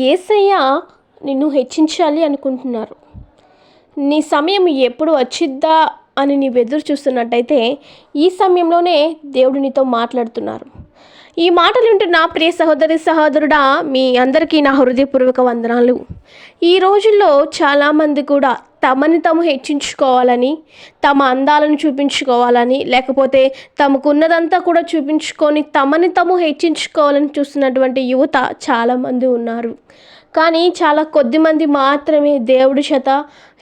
యేసయ్య నిన్ను హెచ్చించాలి అనుకుంటున్నారు. నీ సమయం ఎప్పుడు వచ్చిద్దా అని నీవు ఎదురు చూస్తున్నట్టయితే ఈ సమయంలోనే దేవుడు నీతో మాట్లాడుతున్నారు. ఈ మాటలు వింటున్న ప్రియ సహోదరి సహోదరుడా, మీ అందరికీ నా హృదయపూర్వక వందనాలు. ఈ రోజుల్లో చాలామంది కూడా తమని తాము హెచ్చించుకోవాలని, తమ అందాలను చూపించుకోవాలని, లేకపోతే తమకున్నదంతా కూడా చూపించుకొని తమని తాము హెచ్చించుకోవాలని చూస్తున్నటువంటి యువత చాలామంది ఉన్నారు. కానీ చాలా కొద్దిమంది మాత్రమే దేవుడి చేత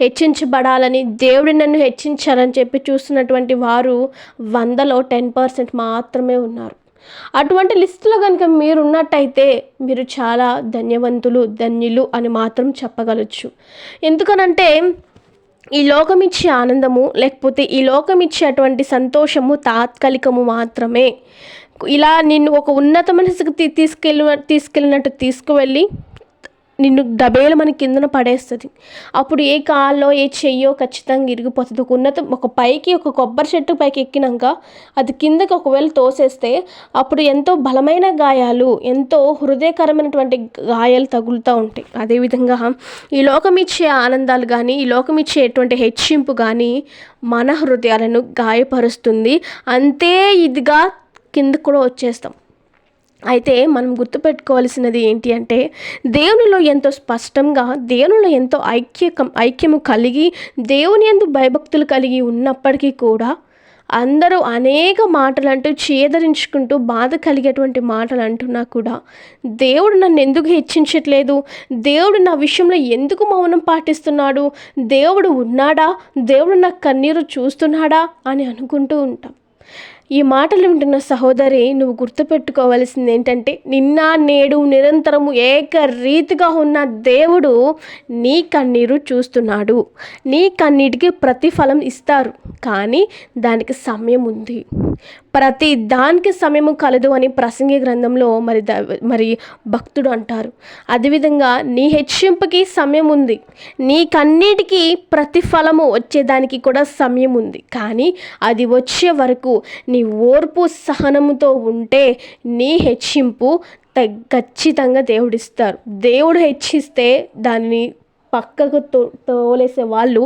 హెచ్చించబడాలని, దేవుడి నన్ను హెచ్చించాలని చెప్పి చూస్తున్నటువంటి వారు 100లో 10% మాత్రమే ఉన్నారు. అటువంటి లిస్టులో కనుక మీరు ఉన్నట్టయితే మీరు చాలా ధన్యవంతులు, ధన్యులు అని మాత్రం చెప్పగలచ్చు. ఎందుకనంటే ఈ లోకం ఇచ్చే ఆనందము, లేకపోతే ఈ లోకం ఇచ్చేటువంటి సంతోషము తాత్కాలికము మాత్రమే. ఇలా నిన్ను ఒక ఉన్నతమైన స్థితికి తీసుకెళ్ళినట్టు తీసుకువెళ్ళి నిన్ను డబేలు మన కిందన పడేస్తుంది. అప్పుడు ఏ కాల్లో ఏ చెయ్యో ఖచ్చితంగా ఇరిగిపోతుంది. ఒక పైకి ఒక కొబ్బరి చెట్టు పైకి ఎక్కినాక అది కిందకి ఒకవేళ తోసేస్తే అప్పుడు ఎంతో బలమైన గాయాలు, ఎంతో హృదయకరమైనటువంటి గాయాలు తగులుతూ ఉంటాయి. అదేవిధంగా ఈ లోకం ఇచ్చే ఆనందాలు కానీ, ఈ లోకం ఇచ్చేటువంటి హెచ్చింపు కానీ మన హృదయాలను గాయపరుస్తుంది. అంతే ఇదిగా కిందకు కూడా వచ్చేస్తాం. అయితే మనం గుర్తుపెట్టుకోవాల్సినది ఏంటి అంటే, దేవునిలో ఎంతో స్పష్టంగా, దేవునిలో ఎంతో ఐక్యము కలిగి, దేవుని యందు భయభక్తులు కలిగి ఉన్నప్పటికీ కూడా అందరూ అనేక మాటలు అంటూ చేదరించుకుంటూ బాధ కలిగేటువంటి మాటలు అంటున్నా కూడా దేవుడు నన్ను ఎందుకు హెచ్చించట్లేదు, దేవుడు నా విషయంలో ఎందుకు మౌనం పాటిస్తున్నాడు, దేవుడు ఉన్నాడా, దేవుడు నా కన్నీరు చూస్తున్నాడా అని అనుకుంటూ ఉంటాం. ఈ మాటలు వింటున్న సహోదరి, నువ్వు గుర్తుపెట్టుకోవాల్సింది ఏంటంటే, నిన్న నేడు నిరంతరము ఏకరీతిగా ఉన్న దేవుడు నీ కన్నీరు చూస్తున్నాడు. నీ కన్నీటికి ప్రతిఫలం ఇస్తారు, కానీ దానికి సమయం ఉంది. ప్రతి దానికి సమయము కలదు అని ప్రసంగి గ్రంథంలో మరి భక్తుడు అంటారు. అదేవిధంగా నీ హెచ్చింపుకి సమయం ఉంది, నీ కన్నీటికి ప్రతిఫలము వచ్చేదానికి కూడా సమయం ఉంది. కానీ అది వచ్చే వరకు నీ ఓర్పు సహనముతో ఉంటే నీ హెచ్చింపు ఖచ్చితంగా దేవుడిస్తారు. దేవుడు హెచ్చిస్తే దానిని పక్కకు తోలేసే వాళ్ళు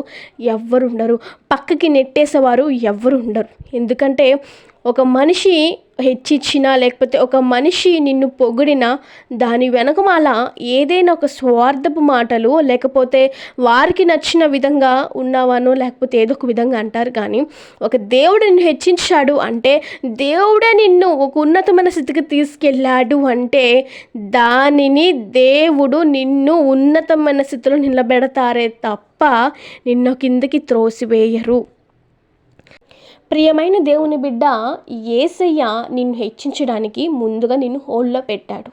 ఎవ్వరు ఉండరు, పక్కకి నెట్టేసేవారు ఎవ్వరు ఉండరు. ఎందుకంటే ఒక మనిషి హెచ్చించినా, లేకపోతే ఒక మనిషి నిన్ను పొగిడినా దాని వెనకమాల ఏదైనా ఒక స్వార్థపు మాటలు, లేకపోతే వారికి నచ్చిన విధంగా ఉన్నావానో, లేకపోతే ఏదో ఒక విధంగా అంటారు. కానీ ఒక దేవుడు నిన్ను హెచ్చించాడు అంటే, దేవుడే నిన్ను ఒక ఉన్నతమైన స్థితికి తీసుకెళ్ళాడు అంటే, దానిని దేవుడు నిన్ను ఉన్నతమైన స్థితిలో నిలబెడతారే తప్ప నిన్ను కిందకి త్రోసివేయరు. ప్రియమైన దేవుని బిడ్డ, యేసయ్య నిన్ను హెచ్చించడానికి ముందుగా నిన్ను హోల్డ్లో పెట్టాడు.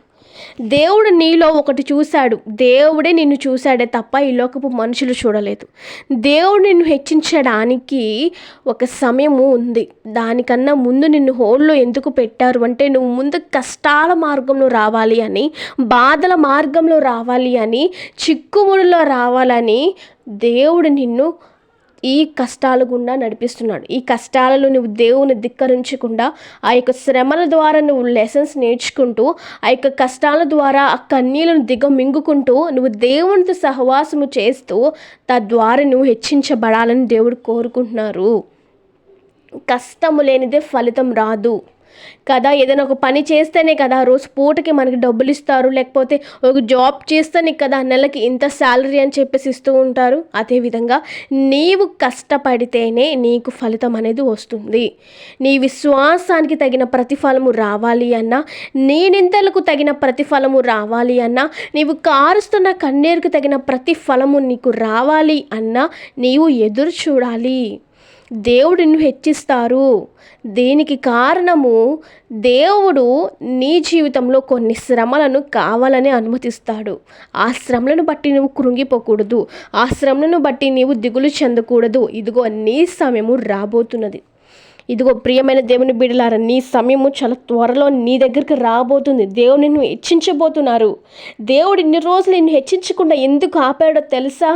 దేవుడు నీలో ఒకటి చూశాడు, దేవుడే నిన్ను చూశాడే తప్ప ఈ లోకపు మనుషులు చూడలేదు. దేవుడు నిన్ను హెచ్చించడానికి ఒక సమయము ఉంది. దానికన్నా ముందు నిన్ను హోల్డ్లో ఎందుకు పెట్టారు అంటే, నువ్వు ముందు కష్టాల మార్గంలో రావాలి అని, బాధల మార్గంలో రావాలి అని, చిక్కుముడిలో రావాలని దేవుడు నిన్ను ఈ కష్టాల గుండా నడిపిస్తున్నాడు. ఈ కష్టాలలో నువ్వు దేవుని ధిక్కరించకుండా, ఆ యొక్క శ్రమల ద్వారా నువ్వు లెసన్స్ నేర్చుకుంటూ, ఆ యొక్క కష్టాల ద్వారా ఆ కన్నీళ్లను దిగమింగుకుంటూ నువ్వు దేవునితో సహవాసము చేస్తూ తద్వారా నువ్వు హెచ్చించబడాలని దేవుడు కోరుకుంటున్నారు. కష్టము లేనిదే ఫలితం రాదు కదా. ఏదైనా ఒక పని చేస్తేనే కదా రోజు పూటకి మనకి డబ్బులు ఇస్తారు, లేకపోతే ఒక జాబ్ చేస్తేనే కదా నెలకి ఇంత శాలరీ అని చెప్పేసి ఇస్తూ ఉంటారు. అదేవిధంగా నీవు కష్టపడితేనే నీకు ఫలితం అనేది వస్తుంది. నీ విశ్వాసానికి తగిన ప్రతిఫలము రావాలి అన్నా, నీ నిందలకు తగిన ప్రతిఫలము రావాలి అన్నా, నీవు కారుస్తున్న కన్నీరుకు తగిన ప్రతిఫలము నీకు రావాలి అన్నా నీవు ఎదురు చూడాలి. దేవుడు నిన్ను హెచ్చిస్తారు. దీనికి కారణము, దేవుడు నీ జీవితంలో కొన్ని శ్రమలను కావాలని అనుమతిస్తాడు. ఆ శ్రమలను బట్టి నువ్వు కృంగిపోకూడదు, ఆ శ్రమలను బట్టి నీవు దిగులు చెందకూడదు. ఇదిగో నీ సమయము రాబోతున్నది. ఇదిగో ప్రియమైన దేవుని బిడ్డలారా, నీ సమయము చాలా త్వరలో నీ దగ్గరికి రాబోతుంది. దేవుడు నిన్ను హెచ్చించబోతున్నారు. దేవుడు ఇన్ని రోజులు నిన్ను హెచ్చించకుండా ఎందుకు ఆపాడో తెలుసా?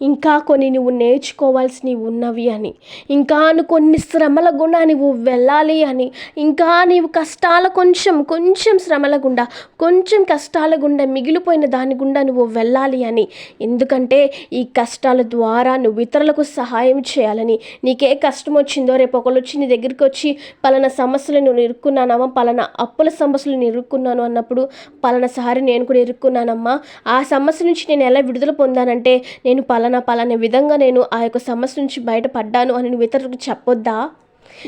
ఇంకా కొన్ని నువ్వు నేర్చుకోవాల్సినవి ఉన్నవి అని, ఇంకా కొన్ని శ్రమల గుండా నువ్వు వెళ్ళాలి అని, ఇంకా నీవు కష్టాల కొంచెం శ్రమల గుండా, కొంచెం కష్టాల గుండా, మిగిలిపోయిన దాని గుండా నువ్వు వెళ్ళాలి అని. ఎందుకంటే ఈ కష్టాల ద్వారా నువ్వు ఇతరులకు సహాయం చేయాలని. నీకే కష్టం వచ్చిందో రేపు ఒకళ్ళు వచ్చి నీ దగ్గరికి వచ్చి పలానా సమస్యలు నువ్వు ఇరుక్కున్నానమ్మా, పలానా అప్పుల సమస్యలు నేను ఇరుక్కున్నాను అన్నప్పుడు, పలానా సారి నేను కూడా ఇరుక్కున్నానమ్మా, ఆ సమస్య నుంచి నేను ఎలా విడుదల పొందానంటే నేను పలానా విధంగా నేను ఆ యొక్క సమస్య నుంచి బయటపడ్డాను అని నువ్వు ఇతరులకు చెప్పొద్దా?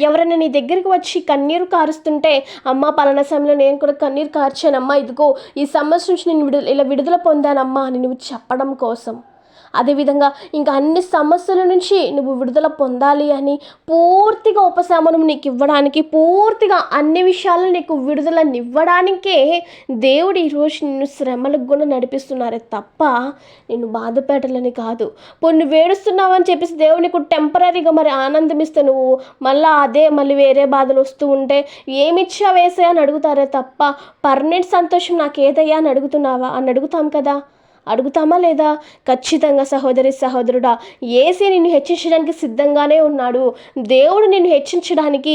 ఎవరైనా నీ దగ్గరికి వచ్చి కన్నీరు కారుస్తుంటే, అమ్మ పలానా సమయంలో నేను కూడా కన్నీరు కార్చానమ్మా, ఇదిగో ఈ సమస్య నుంచి నేను ఇలా విడుదల పొందానమ్మా అని నువ్వు చెప్పడం కోసం. అదేవిధంగా ఇంకా అన్ని సమస్యల నుంచి నువ్వు విడుదల పొందాలి అని, పూర్తిగా ఉపశమనం నీకు ఇవ్వడానికి, పూర్తిగా అన్ని విషయాలను నీకు విడుదలనివ్వడానికే దేవుడు ఈరోజు నిన్ను శ్రమలకు కూడా నడిపిస్తున్నారే తప్ప నిన్ను బాధ పెట్టాలని కాదు. పొన్ను వేడుస్తున్నావు అని చెప్పేసి దేవుడు నీకు టెంపరీగా మరి ఆనందం ఇస్తే నువ్వు మళ్ళీ వేరే బాధలు వస్తూ ఉంటే ఏమిచ్చా వేసే అని అడుగుతారే తప్ప పర్మనెంట్ సంతోషం నాకు ఏదయ్యా అని అడుగుతాం కదా. అడుగుతామా లేదా? ఖచ్చితంగా సహోదరి సహోదరుడా, యేసే నిన్ను హెచ్చించడానికి సిద్ధంగానే ఉన్నాడు. దేవుడు నిన్ను హెచ్చించడానికి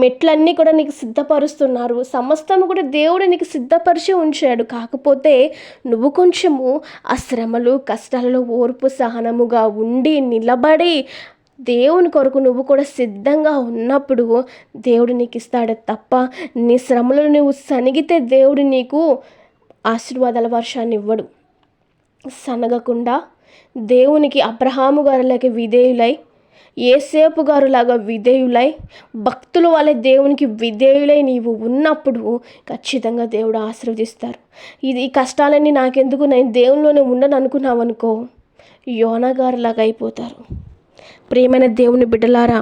మెట్లన్నీ కూడా నీకు సిద్ధపరుస్తున్నారు. సమస్తము కూడా దేవుడు నీకు సిద్ధపరిచి ఉంచాడు. కాకపోతే నువ్వు కొంచెము ఆ శ్రమలు కష్టాలలో ఓర్పు సహనముగా ఉండి నిలబడి దేవుని కొరకు నువ్వు కూడా సిద్ధంగా ఉన్నప్పుడు దేవుడు నీకు ఇస్తాడు తప్ప, నీ శ్రమలో నువ్వు సనిగితే దేవుడు నీకు ఆశీర్వాదాల వర్షాన్ని ఇవ్వడు. సనగకుండా దేవునికి అబ్రహాము గారులాగా విధేయులై, యేసేపు గారులాగా విధేయులై, భక్తుల వలె దేవునికి విధేయులై నీవు ఉన్నప్పుడు ఖచ్చితంగా దేవుడు ఆశీర్వదిస్తారు. ఈ కష్టాలన్నీ నాకెందుకు, నేను దేవునిలోనే ఉండను అనుకున్నావు అనుకో, యోనా గారులాగా అయిపోతారు. ప్రియమైన దేవుని బిడ్డలారా,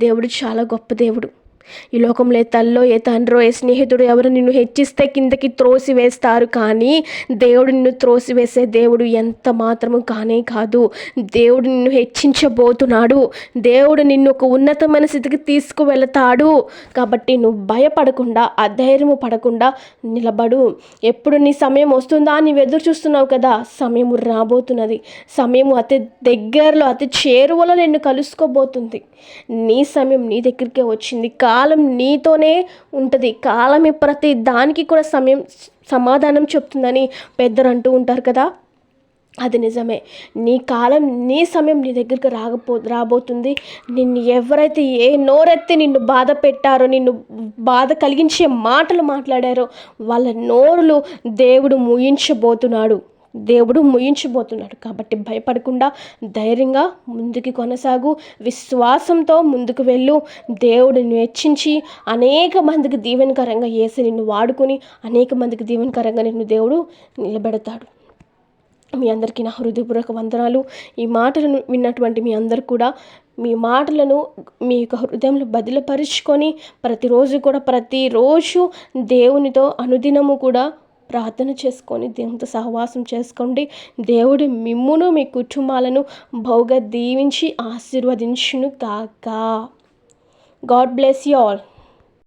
దేవుడు చాలా గొప్ప దేవుడు. ఈ లోకంలో ఏ తల్లో ఏ తండ్రో ఏ స్నేహితుడు ఎవరు నిన్ను హెచ్చిస్తే కిందకి త్రోసి వేస్తారు, కానీ దేవుడు నిన్ను త్రోసివేసే దేవుడు ఎంత మాత్రము కానే కాదు. దేవుడు నిన్ను హెచ్చించబోతున్నాడు. దేవుడు నిన్ను ఒక ఉన్నతమైన స్థితికి తీసుకువెళతాడు. కాబట్టి నువ్వు భయపడకుండా, అధైర్యము పడకుండా నిలబడు. ఎప్పుడు నీ సమయం వస్తుందా అని ఎదురు చూస్తున్నావు కదా, సమయము రాబోతున్నది. సమయము అతి దగ్గరలో, అతి చేరువలో నిన్ను కలుసుకోబోతుంది. నీ సమయం నీ దగ్గరికే వచ్చింది. కాలం నీతోనే ఉంటుంది. కాలమే ప్రతి దానికి కూడా సమాధానం చెప్తుందని పెద్దలు అంటూ ఉంటారు కదా, అది నిజమే. నీ కాలం, నీ సమయం నీ దగ్గరికి రాబోతుంది. నిన్ను ఎవరైతే నోరెత్తి నిన్ను బాధ పెట్టారో, నిన్ను బాధ కలిగించే మాటలు మాట్లాడారో వాళ్ళ నోరులు దేవుడు ముయించబోతున్నాడు. కాబట్టి భయపడకుండా ధైర్యంగా ముందుకు కొనసాగు, విశ్వాసంతో ముందుకు వెళ్ళు. దేవుడిని హెచ్చించి అనేక మందికి దీవెనకరంగా యేసు నిన్ను వాడుకొని అనేక మందికి దీవెనకరంగా నిన్ను దేవుడు నిలబెడతాడు. మీ అందరికీ నా హృదయపూర్వక వందనాలు. ఈ మాటలను విన్నటువంటి మీ అందరు కూడా మీ మాటలను మీ యొక్క హృదయంలో బదిలపరుచుకొని ప్రతిరోజు దేవునితో అనుదినము కూడా ప్రార్థన చేసుకొని దేవునితో సహవాసం చేసుకోండి. దేవుడు మిమ్మును మీ కుటుంబాలను బహుగా దీవించి ఆశీర్వదించును గాక. God bless you all.